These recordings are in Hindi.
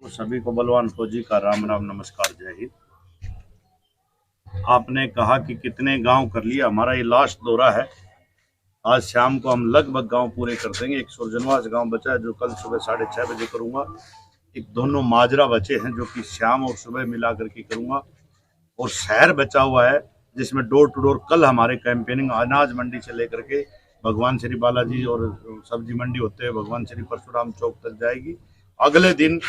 तो सभी को बलवान फौजी का राम राम नमस्कार जय हिंद। आपने कहा कि कितने गांव कर लिया, हमारा ये लास्ट दौरा है। आज शाम को हम लगभग गांव पूरे कर देंगे। एक सुरजनवास गांव बचा है जो कल सुबह 6:30 बजे करूंगा। एक दोनों माजरा बचे हैं जो कि शाम और सुबह मिला करके करूंगा। और शहर बचा हुआ है जिसमें डोर टू डोर कल हमारे कैंपेनिंग अनाज मंडी से लेकर के भगवान श्री बालाजी और सब्जी मंडी होते हुए भगवान श्री परशुराम चौक तक जाएगी। अगले दिन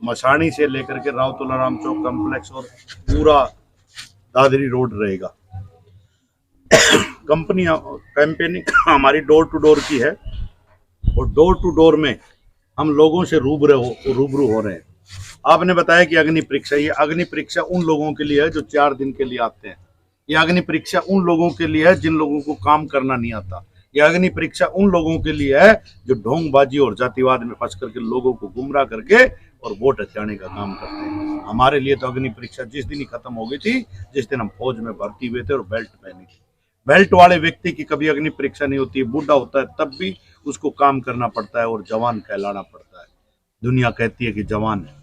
मसाणी से लेकर के राव तुलाराम चौक कॉम्प्लेक्स और पूरा दादरी रोड रहेगा। कंपनी कैंपेनिंग हमारी डोर टू डोर की है और डोर टू डोर में हम लोगों से रूबरू हो रहे हैं। आपने बताया कि अग्नि परीक्षा, ये अग्नि परीक्षा उन लोगों के लिए है जो 4 दिन के लिए आते हैं। ये अग्नि परीक्षा उन लोगों के लिए है जिन लोगों को काम करना नहीं आता। यह अग्नि परीक्षा उन लोगों के लिए है जो ढोंगबाजी और जातिवाद में फंस करके लोगों को गुमराह करके और वोट हथियाने का काम करते हैं। हमारे लिए तो अग्नि परीक्षा जिस दिन ही खत्म हो गई थी, जिस दिन हम फौज में भर्ती हुए थे और बेल्ट पहनी थी। बेल्ट वाले व्यक्ति की कभी अग्नि परीक्षा नहीं होती है। बूढ़ा होता है तब भी उसको काम करना पड़ता है और जवान कहलाना पड़ता है। दुनिया कहती है कि जवान है।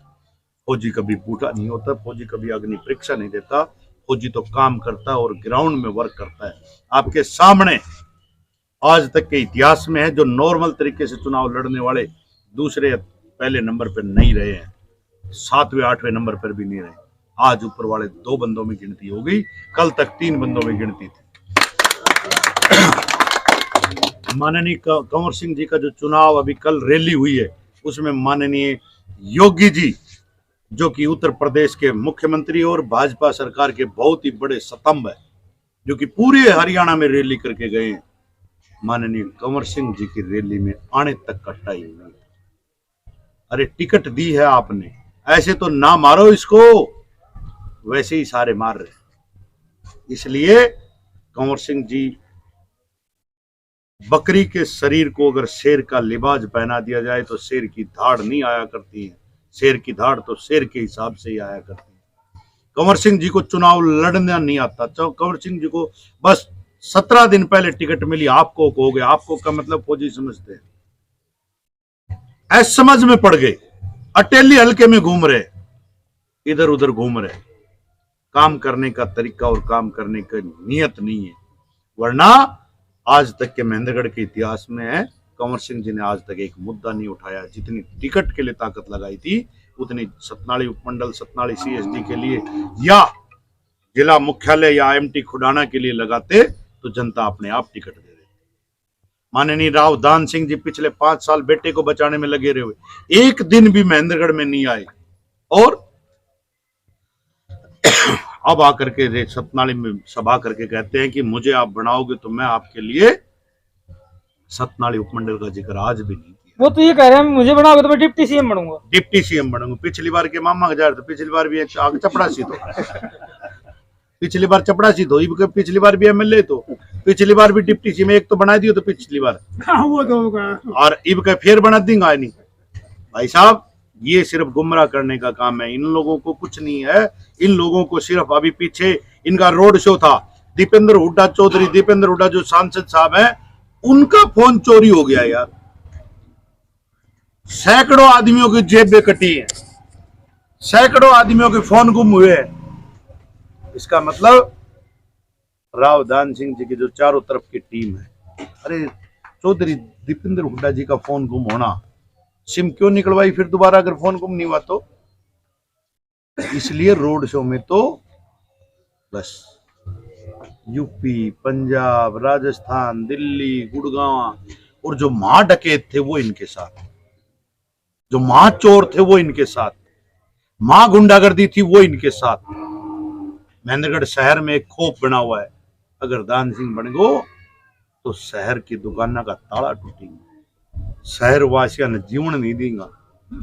फौजी कभी बूढ़ा नहीं होता, फौजी कभी अग्नि परीक्षा नहीं देता। फौजी तो काम करता है और ग्राउंड में वर्क करता है। आपके सामने आज तक के इतिहास में है जो नॉर्मल तरीके से चुनाव लड़ने वाले दूसरे पहले नंबर पर नहीं रहे हैं, 7वें 8वें नंबर पर भी नहीं रहे। आज ऊपर वाले 2 बंदों में गिनती हो गई, कल तक 3 बंदों में गिनती थी। माननीय कंवर सिंह जी का जो चुनाव अभी कल रैली हुई है उसमें माननीय योगी जी जो कि उत्तर प्रदेश के मुख्यमंत्री और भाजपा सरकार के बहुत ही बड़े स्तंभ है, जो कि पूरे हरियाणा में रैली करके गए हैं। माननीय कंवर सिंह जी की रैली में आने तक का टाइम नहीं। अरे टिकट दी है आपने, ऐसे तो ना मारो इसको, वैसे ही सारे मार रहे। इसलिए कंवर सिंह जी बकरी के शरीर को अगर शेर का लिबास पहना दिया जाए तो शेर की धाड़ नहीं आया करती है। शेर की धाड़ तो शेर के हिसाब से ही आया करती है। कंवर सिंह जी को चुनाव लड़ना नहीं आता। कंवर सिंह जी को बस 17 दिन पहले टिकट मिली, आपको हो गया। आपको का मतलब फौजी समझते हैं, ऐस समझ में पड़ गए। अटेली हल्के में घूम रहे, इधर उधर घूम रहे। काम करने का तरीका और काम करने की नियत नहीं है। वरना आज तक के महेंद्रगढ़ के इतिहास में है, कंवर सिंह जी ने आज तक एक मुद्दा नहीं उठाया। जितनी टिकट के लिए ताकत लगाई थी उतनी सतनाली उपमंडल, सतनाली सीएसडी के लिए या जिला मुख्यालय या एमटी खुडाना के लिए लगाते तो जनता अपने आप टिकट दे देती। माननीय राव दान सिंह जी पिछले 5 साल बेटे को बचाने में लगे रहे, एक दिन भी महेंद्रगढ़ में नहीं आए। और अब आकर के सतनाली में सभा करके कहते हैं कि मुझे आप बनाओगे तो मैं आपके लिए सतनाली उपमंडल का जिक्र आज भी नहीं किया। वो तो ये कह रहे हैं मुझे बनाओगे तो मैं डिप्टी सीएम बनूंगा। डिप्टी सीएम बनूंगा। पिछली बार के मामा हजार तो पिछली बार भी चपड़ासी तो पिछली बार चपड़ासी तो पिछली बार भी एमएलए तो पिछली बार भी डिप्टी सीएम एक तो बना दियो तो पिछली बार वो तो और इब का फिर बना देंगे नहीं। भाई साहब ये सिर्फ गुमराह करने का काम है। इन लोगों को कुछ नहीं है। इन लोगों को सिर्फ अभी पीछे इनका रोड शो था, दीपेंद्र हुड्डा चौधरी, दीपेंद्र हुड्डा जो सांसद साहब हैं, उनका फोन चोरी हो गया यार। सैकड़ों आदमियों की जेबें कटी हैं, सैकड़ों आदमियों के फोन गुम हुए हैं। इसका मतलब राव दान सिंह जी की जो चारों तरफ की टीम है, अरे चौधरी दीपेंद्र हुड्डा जी का फोन गुम होना, सिम क्यों निकलवाई फिर दोबारा अगर फोन गुम नहीं हुआ तो? इसलिए रोड शो में तो बस यूपी, पंजाब, राजस्थान, दिल्ली, गुड़गांव और जो मां डकैत थे वो इनके साथ, जो मां चोर थे वो इनके साथ, मां गुंडागर्दी थी वो इनके साथ। महेंद्रगढ़ शहर में एक खोप बना हुआ है, अगर दान सिंह बन गो तो शहर की दुकाना का ताला टूटेगा, शहर वासियों ने जीवन नहीं देगा।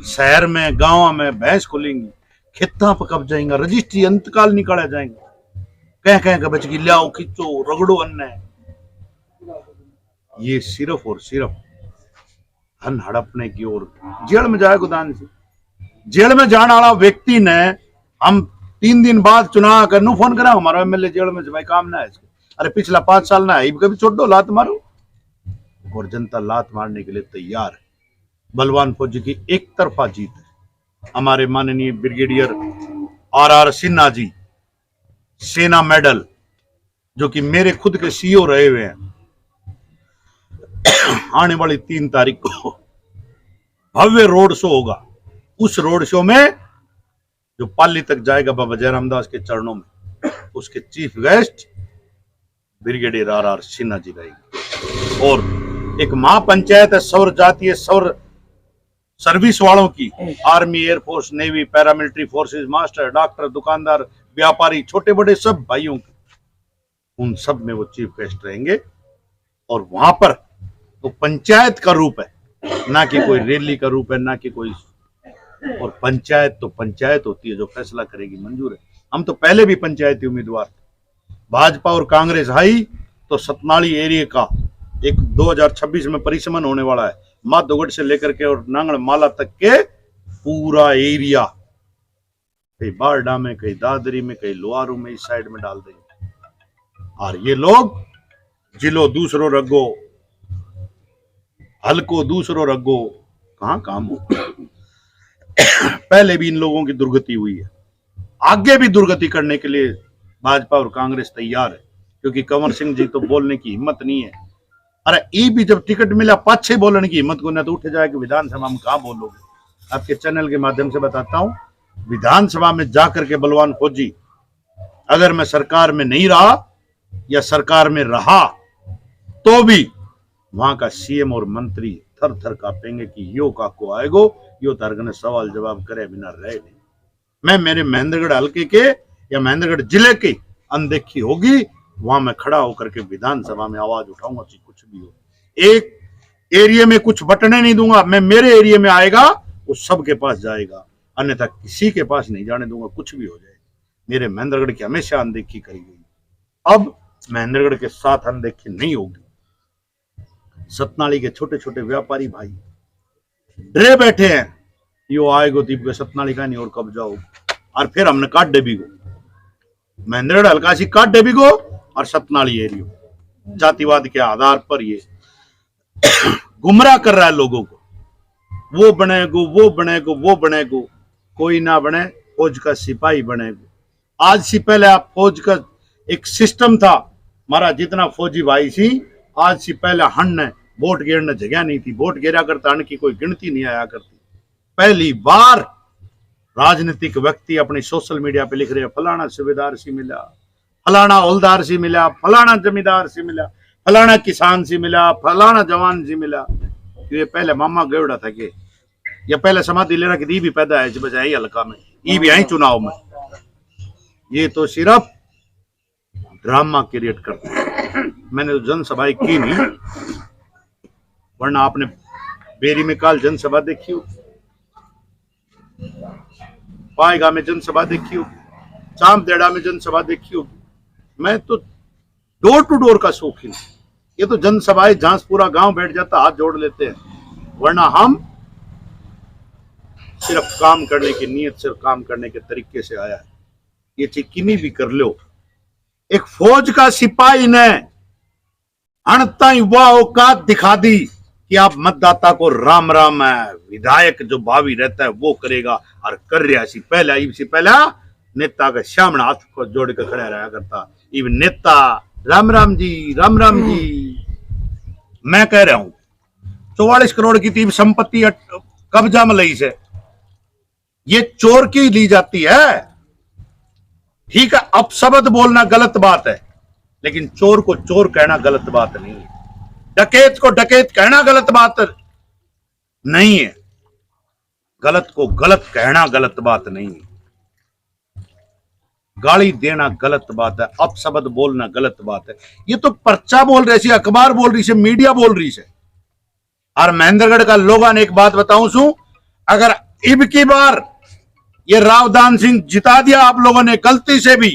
शहर में गांव में भैंस खुलेंगी, खेता पर कब जाएगा, रजिस्ट्री अंतकाल निकाला जाएगा। कह का बच की लियाओ खींचो रगड़ो अन्य। ये सिर्फ और सिर्फ धन हड़पने की ओर जेल में जाएगा। दान सिंह जेल में जाने वाला व्यक्ति ने हम 3 दिन बाद चुनाव करने फोन करा, हमारा एमएलए जेल में भाई काम ना है इसके। अरे पिछला 5 साल ना है, कभी छोड़ दो, लात मारो। और जनता लात मारने के लिए तैयार है। बलवान फौजी की एक तरफा जीत है। हमारे माननीय ब्रिगेडियर RR सिन्हा जी, सेना मेडल, जो कि मेरे खुद के CEO रहे हुए हैं, आने वाली 3 तारीख को भव्य रोड शो होगा। उस रोड शो में जो पाली तक जाएगा बाबा जयराम दास के चरणों में, उसके chief guest brigadier RR Sinha ji रहेंगे। और एक महापंचायत है सौर जातीय सौर सर्विस वालों की, army, air force, navy, paramilitary forces, master, doctor, दुकानदार, व्यापारी, छोटे बड़े सब भाइयों की, उन सब में वो चीफ गेस्ट रहेंगे। और वहां पर तो पंचायत का रूप है, ना कि कोई रैली का रूप है, ना कि कोई, और पंचायत तो पंचायत होती है, जो फैसला करेगी मंजूर है। हम तो पहले भी पंचायती उम्मीदवार थे, भाजपा और कांग्रेस आई तो सतनाली एरिया का एक 2026 में परिसमन होने वाला है, माधोगढ़ से लेकर के और नांगल माला तक के पूरा एरिया, कहीं बारडा में, कहीं दादरी में, कहीं लोहारू में, इस साइड में डाल देंगे। और ये लोग जिलो दूसरो रगो, हल्को दूसरो रगो, कहां काम हो। पहले भी इन लोगों की दुर्गति हुई है, आगे भी दुर्गति करने के लिए भाजपा और कांग्रेस तैयार है, क्योंकि कंवर सिंह जी तो बोलने की हिम्मत नहीं है। अरे ई भी जब टिकट मिला पाछे बोलने की हिम्मत को ना, तो उठ जाए कि विधानसभा में कहां बोलोगे। आपके चैनल के माध्यम से बताता हूं, विधानसभा में जाकर के बलवान फौजी, अगर मैं सरकार में नहीं रहा या सरकार में रहा तो भी वहां का CM और मंत्री थर थर कांपेंगे कि यो का को आएगो, यो तारगने सवाल जवाब करे बिना रहे नहीं। मैं मेरे महेंद्रगढ़ हल्के के या महेंद्रगढ़ जिले की अनदेखी होगी, वहां मैं खड़ा होकर के विधानसभा में आवाज उठाऊंगा कि कुछ भी हो। एक एरिया में कुछ बटने नहीं दूंगा मैं, मेरे एरिया में आएगा वो सबके पास जाएगा, अन्यथा किसी के पास नहीं जाने दूंगा, कुछ भी हो जाए। मेरे महेंद्रगढ़ की हमेशा अनदेखी करी गई, अब महेंद्रगढ़ के साथ अनदेखी नहीं होगी। सतनाली के छोटे छोटे व्यापारी भाई डरे बैठे हैं, यो आएगो दीप के सतनाली का नहीं और कब जाओ, और फिर हमने काट डेबी को, महेंद्रगढ़ हल्कासी काट डेबी को और सतनाली एरियो जातिवाद के आधार पर ये गुमराह कर रहा है लोगों को। वो बनेगो, वो बनेगो, वो बनेगो, कोई ना बने, फौज का सिपाही बनेगो। आज से पहले आप फौज का एक सिस्टम था, हमारा जितना फौजी भाई सी, आज से पहले हन वोट गिरने जगह नहीं थी, वोट गिरा करता हन की कोई गिनती नहीं आया करती। पहली बार राजनीतिक व्यक्ति अपने सोशल मीडिया पे लिख रहे हैं फलाना सूबेदार से मिला, फलाना हौलदार से मिला, फलाना जमींदार से मिला, फलाना किसान से मिला, फलाना जवान से मिला। ये पहले मामा गेवड़ा था कि या पहले समाधि लेना कि भी पैदा है बजाई हल्का में, ई भी आई चुनाव में। ये तो सिर्फ ड्रामा क्रिएट करते हैं। मैंने तो जनसभाएं की नहीं, वरना आपने बेरी में काल जनसभा देखी हो, पाएगा में जनसभा देखी हो, चामदेड़ा में जनसभा देखी होगी। मैं तो डोर टू डोर का शौकीन, ये तो जनसभाएं जहां पूरा गांव बैठ जाता हाथ जोड़ लेते हैं, वरना हम सिर्फ काम करने की नीयत से, काम करने के तरीके से आया है। ये चिक्किनी भी कर लो, एक फौज का सिपाही ने अणता युवा औकात दिखा दी कि आप मतदाता को राम राम है, विधायक जो भावी रहता है वो करेगा, और कर रहा सी पहले इसी पहले नेता के सामने हाथ को जोड़ के खड़ा रहा करता, इव नेता राम राम जी, राम राम जी। मैं कह रहा हूं 44 करोड़ की तीन संपत्ति कब्जा में लई से, ये चोर की ली जाती है। ठीक है, अपशब्द बोलना गलत बात है, लेकिन चोर को चोर कहना गलत बात नहीं है, डकैत को डकैत कहना गलत बात नहीं है, गलत को गलत कहना गलत बात नहीं है, गाली देना गलत बात है, अपशब्द बोलना गलत बात है। ये तो पर्चा बोल रहे थे, अखबार बोल रही से, मीडिया बोल रही से। और महेंद्रगढ़ का लोगों ने एक बात बताऊं सू, अगर इब की बार ये रावदान सिंह जिता दिया आप लोगों ने गलती से भी,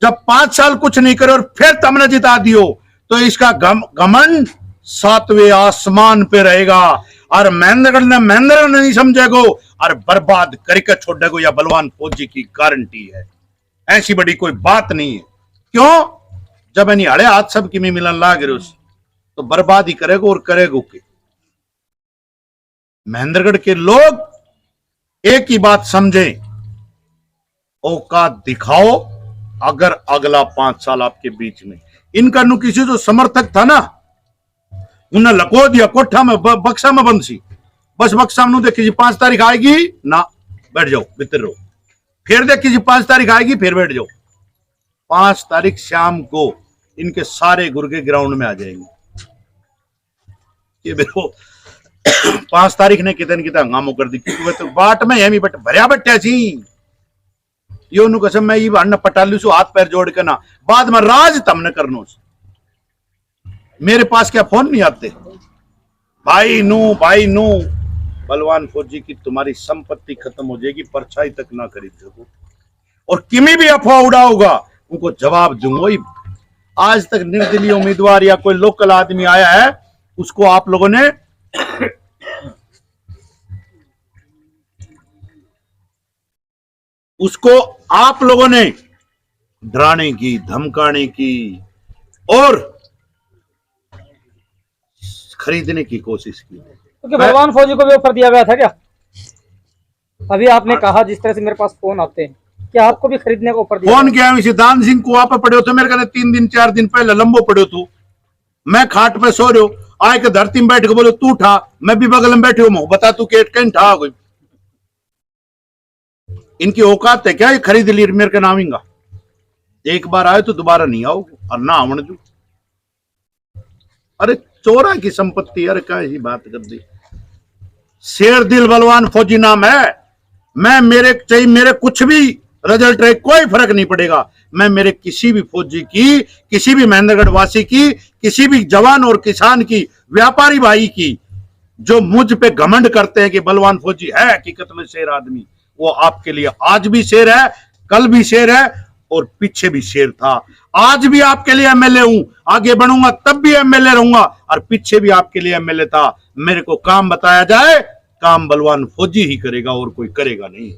जब 5 साल कुछ नहीं करे और फिर तुमने जिता दियो, तो इसका घमंड 7वें आसमान पे रहेगा, और महेंद्रगढ़ ने महेंद्रगढ़ नहीं समझेगो और बर्बाद करके छोड़ेगो, या बलवान फौजी की गारंटी है। ऐसी बड़ी कोई बात नहीं है। क्यों? जब नहीं हड़े हाथ सब की में मिलन लाग रहे तो बर्बाद ही करेगो, और करेगो के। महेंद्रगढ़ के लोग एक ही बात समझें, औकात दिखाओ। अगर अगला 5 साल आपके बीच में इनका नु किसी जो समर्थक था ना, उन्हें लको दिया कोठा में, बक्सा में बंद सी, बस बक्सा में देखी जी 5 तारीख आएगी ना, बैठ जाओ भीतर रहो, फिर देखी जी 5 तारीख आएगी, फिर बैठ जाओ। 5 तारीख शाम को इनके सारे गुर्गे ग्राउंड में आ जाएंगे। ये देखो 5 तारीख ने कितने कितना हंगामो कर दी, क्योंकि वह तो बाट में है बट भरिया बट्या सी यो नु कसम मैं ये हन्न पटालू सु हाथ पैर जोड़ के ना, बाद में राज तमने करनो। मेरे पास क्या फोन नहीं आते, भाई नू बलवान फौजी की तुम्हारी संपत्ति खत्म हो जाएगी, परछाई तक ना खरीद सको, और किमी भी अफवाह उड़ाओगा उनको जवाब दूंगा। आज तक निर्दलीय उम्मीदवार या कोई लोकल आदमी आया है, उसको आप लोगों ने डराने की, धमकाने की और खरीदने की कोशिश की। क्योंकि बलवान फौजी को भी ऑफर दिया गया था क्या? अभी आपने कहा जिस तरह से मेरे पास फोन आते हैं, क्या आपको भी खरीदने को ऑफर दिया? फोन किया सिद्धांत सिंह को आप पड़े थे मेरे कहने 3 दिन 4 दिन पहले लंबो पड़े तू, मैं खाट पे सो रहे हो, आए के धरती में बैठ के बोलो तू ठा, मैं भी बगल में बैठे हूं, बता तू केट कहीं ठा कोई। इनकी औकात है क्या? ये खरीद ली मेरे का नामिंगा, एक बार आए तो दोबारा नहीं आओ और ना आवन दू। अरे चोरा की संपत्ति, अरे क्या ही बात कर दी। शेर दिल बलवान फौजी नाम है। मैं मेरे कुछ भी रिजल्ट रहे कोई फर्क नहीं पड़ेगा, मैं मेरे किसी भी फौजी की, किसी भी महेंद्रगढ़ वासी की, किसी भी जवान और किसान की, व्यापारी भाई की, जो मुझ पे घमंड करते हैं कि बलवान फौजी है हकीकत में शेर आदमी, वो आपके लिए आज भी शेर है, कल भी शेर है और पीछे भी शेर था। आज भी आपके लिए एमएलए हूं, आगे बढ़ूंगा तब भी एमएलए रहूंगा, और पीछे भी आपके लिए एमएलए था। मेरे को काम बताया जाए, काम बलवान फौजी ही करेगा और कोई करेगा नहीं।